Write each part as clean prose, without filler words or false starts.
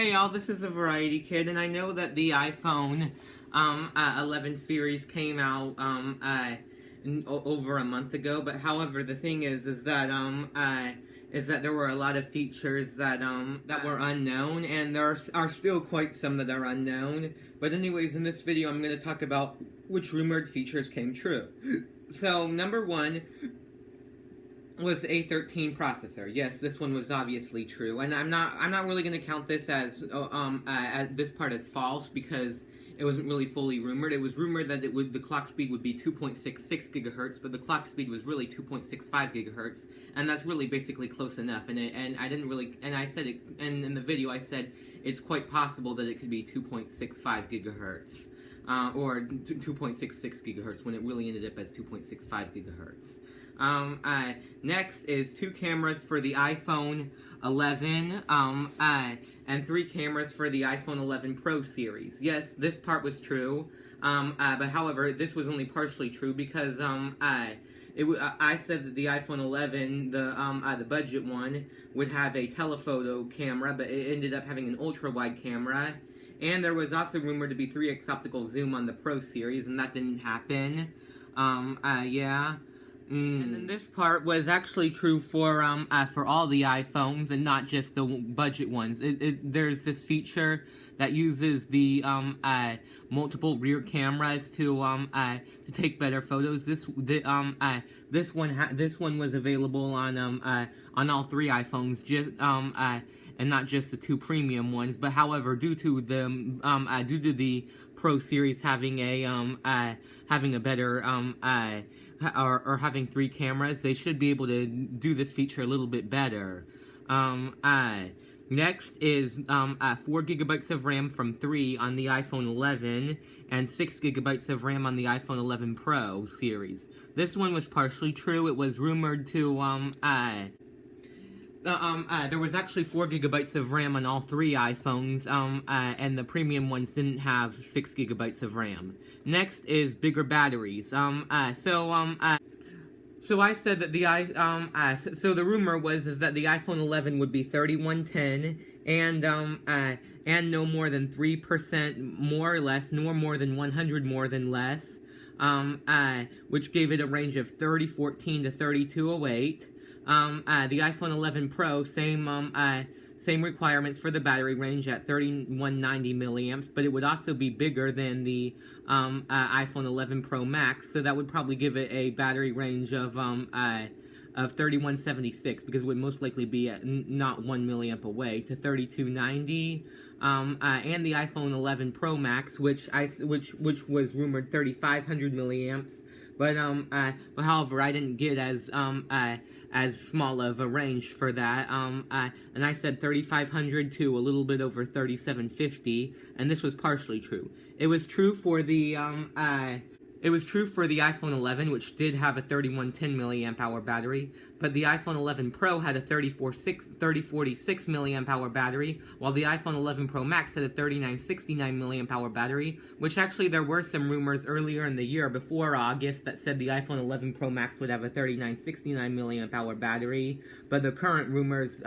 Hey y'all, this is a Variety Kid, and I know that the iPhone 11 series came out over a month ago, but however, the thing is that there were a lot of features that were unknown, and there are still quite some that are unknown. But anyways, in this video, I'm going to talk about which rumored features came true. So, number one was the A13 processor. Yes, this one was obviously true, and I'm not really going to count this as this part as false because it wasn't really fully rumored. It was rumored that the clock speed would be 2.66 gigahertz, but the clock speed was really 2.65 gigahertz, and that's really basically close enough. And I said it, and in the video I said it's quite possible that it could be 2.65 gigahertz. Or 2.66 gigahertz when it really ended up as 2.65 gigahertz. Next is 2 cameras for the iPhone 11, and 3 cameras for the iPhone 11 Pro series. Yes, this part was true, but however, this was only partially true because, I said that the iPhone 11, the budget one, would have a telephoto camera, but it ended up having an ultra-wide camera. And there was also rumored to be 3x optical zoom on the Pro series, and that didn't happen. Yeah. And then this part was actually true for all the iPhones, and not just the budget ones. There's this feature that uses the multiple rear cameras to take better photos. This one was available on all 3 iPhones, just and not just the 2 premium ones. But however, due to the Pro series having a better or having 3 cameras, they should be able to do this feature a little bit better. Next is 4 gigabytes of RAM from 3 on the iPhone 11 and 6 gigabytes of RAM on the iPhone 11 Pro series. This one was partially true. It was rumored to there was actually 4 gigabytes of RAM on all 3 iPhones, and the premium ones didn't have 6 gigabytes of RAM. Next is bigger batteries. So I said that so the rumor was that the iPhone 11 would be 3110 and no more than 3% more or less, nor more than 100 more than less, which gave it a range of 3014 to 3208. The iPhone 11 Pro, same requirements for the battery range at 3190 milliamps, but it would also be bigger than the iPhone 11 Pro Max, so that would probably give it a battery range of 3176, because it would most likely be at not 1 milliamp away, to 3290. And the iPhone 11 Pro Max, which was rumored 3500 milliamps. But however, I didn't get as small of a range for that, and I said 3500 to a little bit over 3750, and this was partially true. It was true for the iPhone 11, which did have a 3110 milliamp hour battery, but the iPhone 11 Pro had a 3046 milliamp hour battery, while the iPhone 11 Pro Max had a 3969 milliamp hour battery, which actually there were some rumors earlier in the year before August that said the iPhone 11 Pro Max would have a 3969 milliamp hour battery, but the current rumors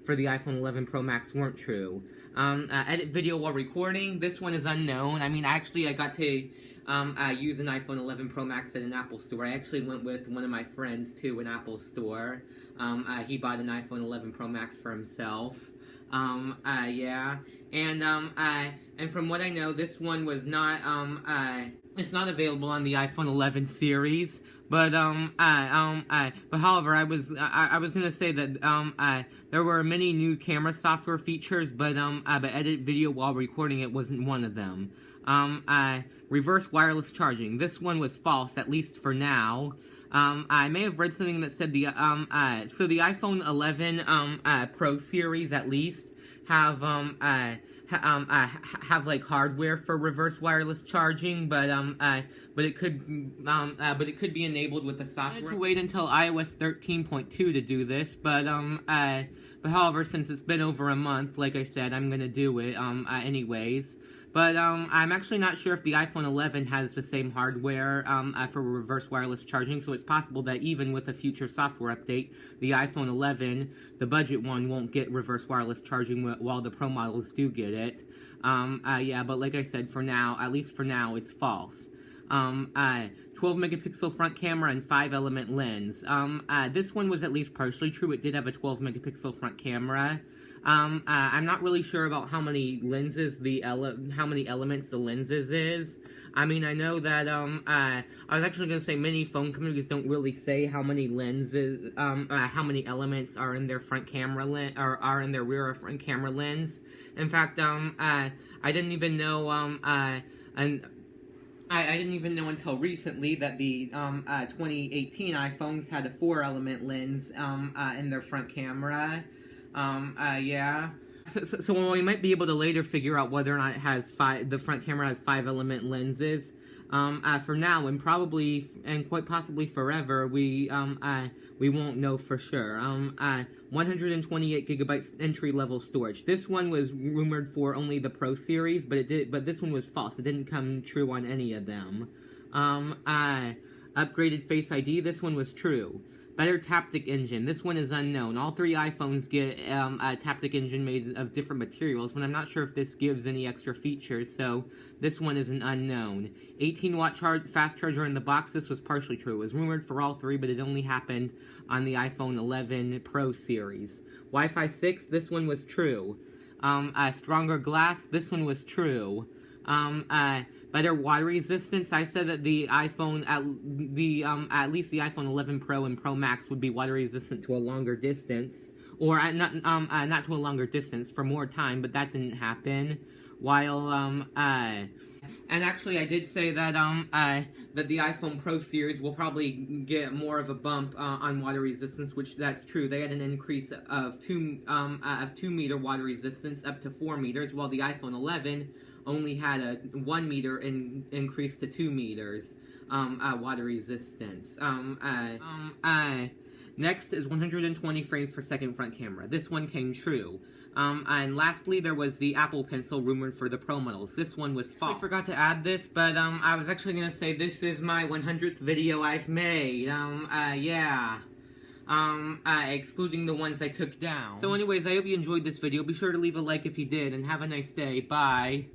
for the iPhone 11 Pro Max weren't true. Edit video while recording, this one is unknown. I mean, actually I got to use an iPhone 11 Pro Max at an Apple store. I actually went with one of my friends to an Apple store. He bought an iPhone 11 Pro Max for himself. Yeah. And from what I know, this one was not, it's not available on the iPhone 11 series. But however, I was gonna say that, there were many new camera software features, but edit video while recording it wasn't one of them. Reverse wireless charging. This one was false, at least for now. I may have read something that said so the iPhone 11, Pro series at least have like hardware for reverse wireless charging, but it could be enabled with the software. I had to wait until iOS 13.2 to do this, but however, since it's been over a month, like I said, I'm gonna do it anyways. But I'm actually not sure if the iPhone 11 has the same hardware for reverse wireless charging, so it's possible that even with a future software update, the iPhone 11, the budget one, won't get reverse wireless charging while the Pro models do get it. Yeah, but like I said, for now, at least for now, it's false. 12 megapixel front camera and 5-element lens. This one was at least partially true. It did have a 12 megapixel front camera. I'm not really sure about how many lenses how many elements the lenses is. I mean, I know that, I was actually gonna say many phone companies don't really say how many lenses, how many elements are in their front camera or are in their rear or front camera lens. In fact, I didn't even know, I didn't even know until recently that the 2018 iPhones had a 4-element lens in their front camera. Yeah. So we might be able to later figure out whether or not it has the front camera has 5-element lenses. For now, and probably, and quite possibly forever, we won't know for sure. 128 gigabytes entry-level storage. This one was rumored for only the Pro series, but this one was false. It didn't come true on any of them. Upgraded Face ID. This one was true. Better Taptic Engine. This one is unknown. All 3 iPhones get a Taptic Engine made of different materials, but I'm not sure if this gives any extra features, so this one is an unknown. 18-watt fast charger in the box. This was partially true. It was rumored for all 3, but it only happened on the iPhone 11 Pro series. Wi-Fi 6. This one was true. Stronger glass. This one was true. Better water resistance. I said that the iPhone, at least the iPhone 11 Pro and Pro Max would be water resistant to a longer distance, or not to a longer distance for more time, but that didn't happen. While and actually I did say that that the iPhone Pro series will probably get more of a bump on water resistance, which that's true. They had an increase of 2 meter water resistance up to 4 meters, while the iPhone 11 only had a 1 meter increase to 2 meters water resistance. Next is 120 frames per second front camera. This one came true. And lastly, there was the Apple Pencil rumored for the Pro models. This one was false. I forgot to add this, but I was actually gonna say this is my 100th video I've made. Yeah. Excluding the ones I took down. So anyways, I hope you enjoyed this video. Be sure to leave a like if you did, and have a nice day. Bye.